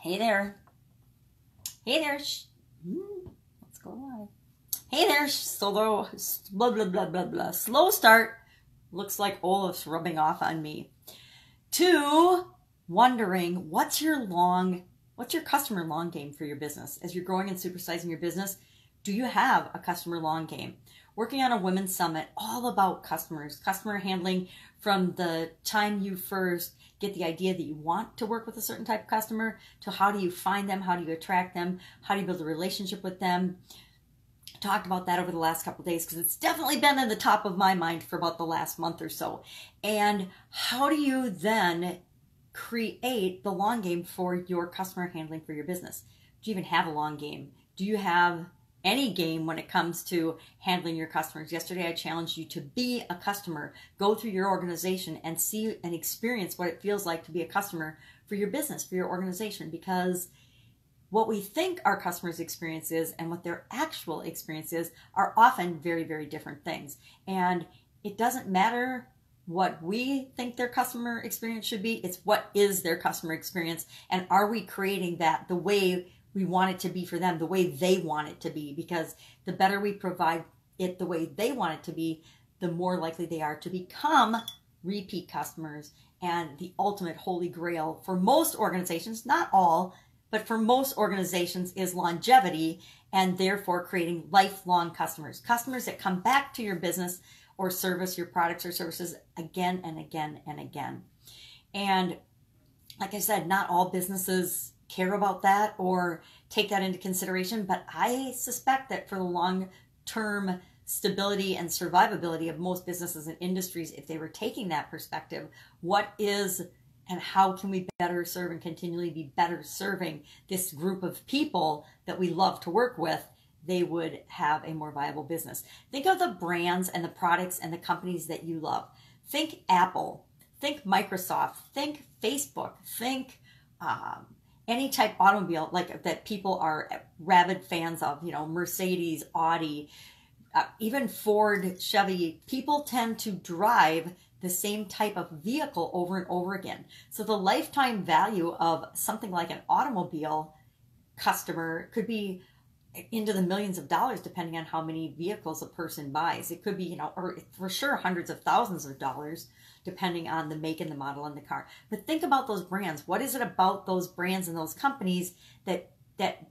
Hey there. Hey there. Let's go live. Hey there. Slow, blah, blah, blah, blah, blah. Slow start. Looks like Olaf's rubbing off on me. 2, wondering what's your customer long game for your business? As you're growing and supersizing your business, do you have a customer long game? Working on a women's summit, all about customers, customer handling from the time you first get the idea that you want to work with a certain type of customer to how do you find them, how do you attract them, how do you build a relationship with them. Talked about that over the last couple of days because it's definitely been in the top of my mind for about the last month or so. And how do you then create the long game for your customer handling for your business? Do you even have a long game? Do you have any game when it comes to handling your customers? Yesterday, I challenged you to be a customer. Go through your organization and see and experience what it feels like to be a customer for your business, for your organization, because what we think our customers' experience is and what their actual experience is are often very, very different things. And it doesn't matter what we think their customer experience should be. It's what is their customer experience, and are we creating that the way we want it to be for them, the way they want it to be? Because the better we provide it the way they want it to be, the more likely they are to become repeat customers. And the ultimate holy grail for most organizations, not all, but for most organizations, is longevity, and therefore creating lifelong customers. Customers that come back to your business or service, your products or services, again and again and again. And like I said, not all businesses care about that or take that into consideration, but I suspect that for the long-term stability and survivability of most businesses and industries, if they were taking that perspective, what is and how can we better serve and continually be better serving this group of people that we love to work with, they would have a more viable business. Think of the brands and the products and the companies that you love. Think Apple, think Microsoft, think Facebook, think any type automobile like that people are rabid fans of, Mercedes, Audi, even Ford, Chevy. People tend to drive the same type of vehicle over and over again. So the lifetime value of something like an automobile customer could be into the millions of dollars, depending on how many vehicles a person buys. It could be, or for sure hundreds of thousands of dollars, depending on the make and the model and the car. But think about those brands. What is it about those brands and those companies that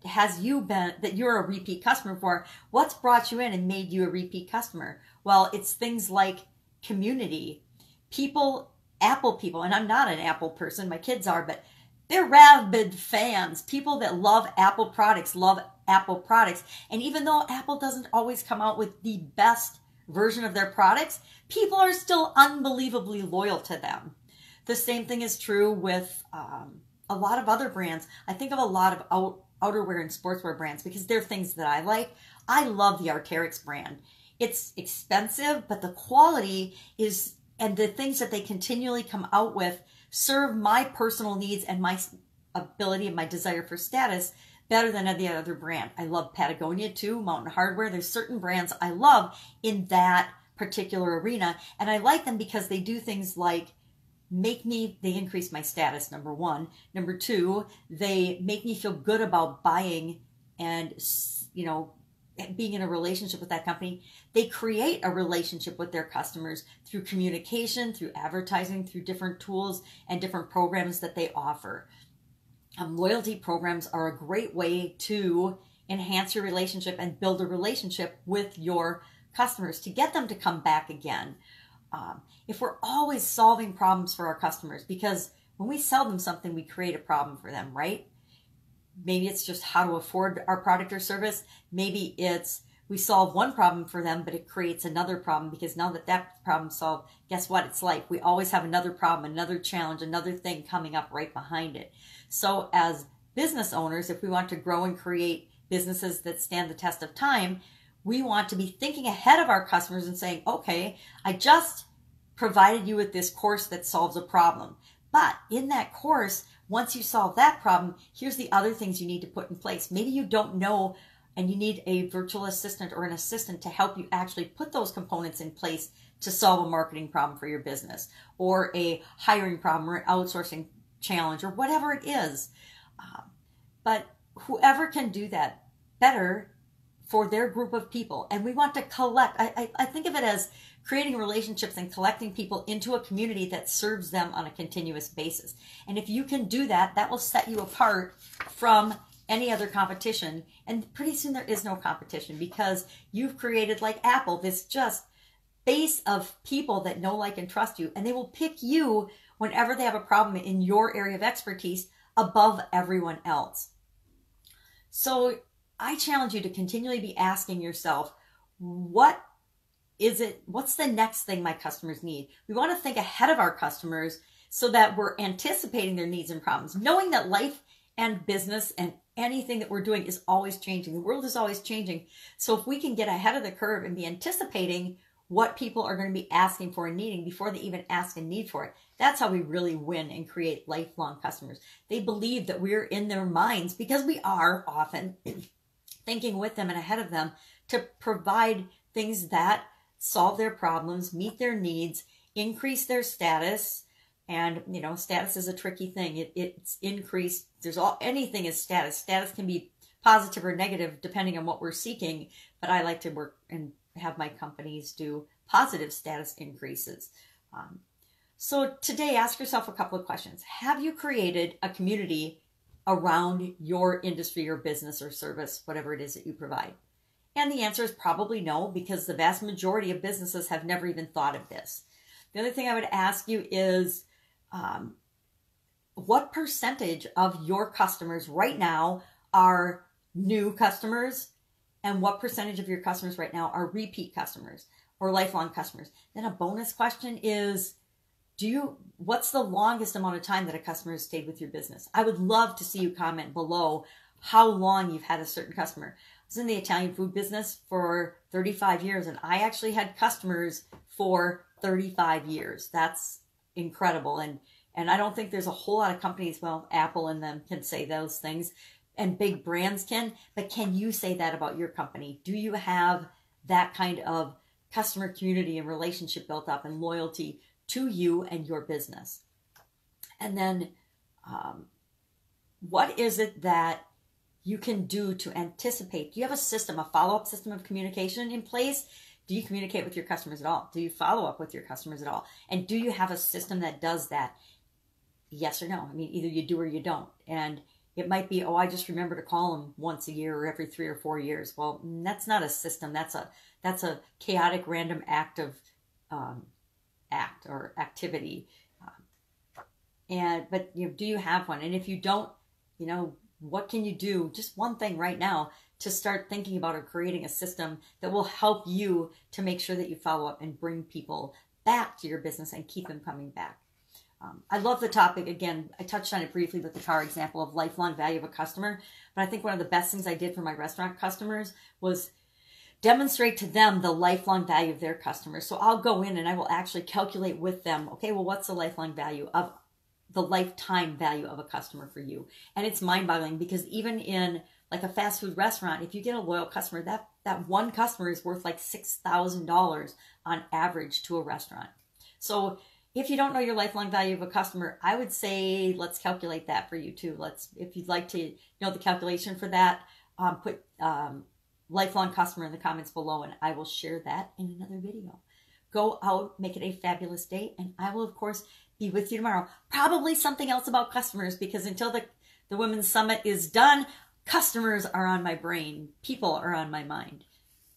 has you been, that you're a repeat customer for? What's brought you in and made you a repeat customer? Well, it's things like community, people, Apple people, and I'm not an Apple person, my kids are, but they're rabid fans. People that love Apple products. And even though Apple doesn't always come out with the best version of their products, people are still unbelievably loyal to them. The same thing is true with a lot of other brands. I think of a lot of outerwear and sportswear brands because they're things that I like. I love the Arc'teryx brand. It's expensive, but the quality is, and the things that they continually come out with serve my personal needs and my ability and my desire for status better than any other brand. I love Patagonia too, Mountain Hardwear. There's certain brands I love in that particular arena, and I like them because they do things like they increase my status, number one. Number two, they make me feel good about buying and, being in a relationship with that company. They create a relationship with their customers through communication, through advertising, through different tools and different programs that they offer. Loyalty programs are a great way to enhance your relationship and build a relationship with your customers to get them to come back again. If we're always solving problems for our customers, because when we sell them something, we create a problem for them, right? Maybe it's just how to afford our product or service. Maybe it's we solve one problem for them, but it creates another problem because now that problem's solved, guess what? It's life. We always have another problem, another challenge, another thing coming up right behind it. So as business owners, if we want to grow and create businesses that stand the test of time, we want to be thinking ahead of our customers and saying, okay, I just provided you with this course that solves a problem. But in that course, once you solve that problem, here's the other things you need to put in place. Maybe you don't know and you need a virtual assistant or an assistant to help you actually put those components in place to solve a marketing problem for your business or a hiring problem or an outsourcing challenge or whatever it is. But whoever can do that better for their group of people. And we want to collect. I think of it as creating relationships and collecting people into a community that serves them on a continuous basis. And if you can do that, that will set you apart from any other competition. And pretty soon there is no competition, because you've created, like Apple, this just base of people that know, like, and trust you. And they will pick you whenever they have a problem in your area of expertise above everyone else. So I challenge you to continually be asking yourself, what's the next thing my customers need? We want to think ahead of our customers so that we're anticipating their needs and problems, knowing that life and business and anything that we're doing is always changing. The world is always changing. So if we can get ahead of the curve and be anticipating what people are going to be asking for and needing before they even ask and need for it, that's how we really win and create lifelong customers. They believe that we're in their minds, because we are often thinking with them and ahead of them to provide things that solve their problems, meet their needs, increase their status. And, you know, status is a tricky thing. It's increased. Anything is status. Status can be positive or negative depending on what we're seeking. But I like to work and have my companies do positive status increases. So today, ask yourself a couple of questions. Have you created a community around your industry or business or service, whatever it is that you provide? And the answer is probably no, because the vast majority of businesses have never even thought of this. The other thing I would ask you is, what percentage of your customers right now are new customers, and what percentage of your customers right now are repeat customers or lifelong customers? Then a bonus question is, what's the longest amount of time that a customer has stayed with your business? I would love to see you comment below how long you've had a certain customer. I was in the Italian food business for 35 years, and I actually had customers for 35 years. That's incredible. And I don't think there's a whole lot of companies, well, Apple and them can say those things, and big brands can, but can you say that about your company? Do you have that kind of customer community and relationship built up and loyalty to you and your business? And then what is it that you can do to anticipate? Do you have a system, a follow-up system of communication in place? Do you communicate with your customers at all? Do you follow up with your customers at all? And do you have a system that does that? Yes or no? I mean, either you do or you don't. And it might be, oh, I just remember to call them once a year or every 3 or 4 years. Well, that's not a system. That's a chaotic, random act of activity. But do you have one? And if you don't, what can you do? Just one thing right now to start thinking about or creating a system that will help you to make sure that you follow up and bring people back to your business and keep them coming back. I love the topic. Again, I touched on it briefly with the car example of lifelong value of a customer. But I think one of the best things I did for my restaurant customers was demonstrate to them the lifelong value of their customers. So I'll go in and I will actually calculate with them, okay, well, what's the lifelong value of the lifetime value of a customer for you? And it's mind-boggling, because even in like a fast food restaurant, if you get a loyal customer, that one customer is worth like $6,000 on average to a restaurant. So if you don't know your lifelong value of a customer, I would say let's calculate that for you too. If you'd like to know the calculation for that, put lifelong customer in the comments below, and I will share that in another video. Go out, make it a fabulous day, and I will, of course, be with you tomorrow. Probably something else about customers, because until the Women's Summit is done, customers are on my brain. People are on my mind.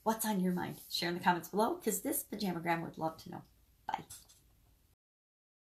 What's on your mind? Share in the comments below, because this pajamagram would love to know. Bye.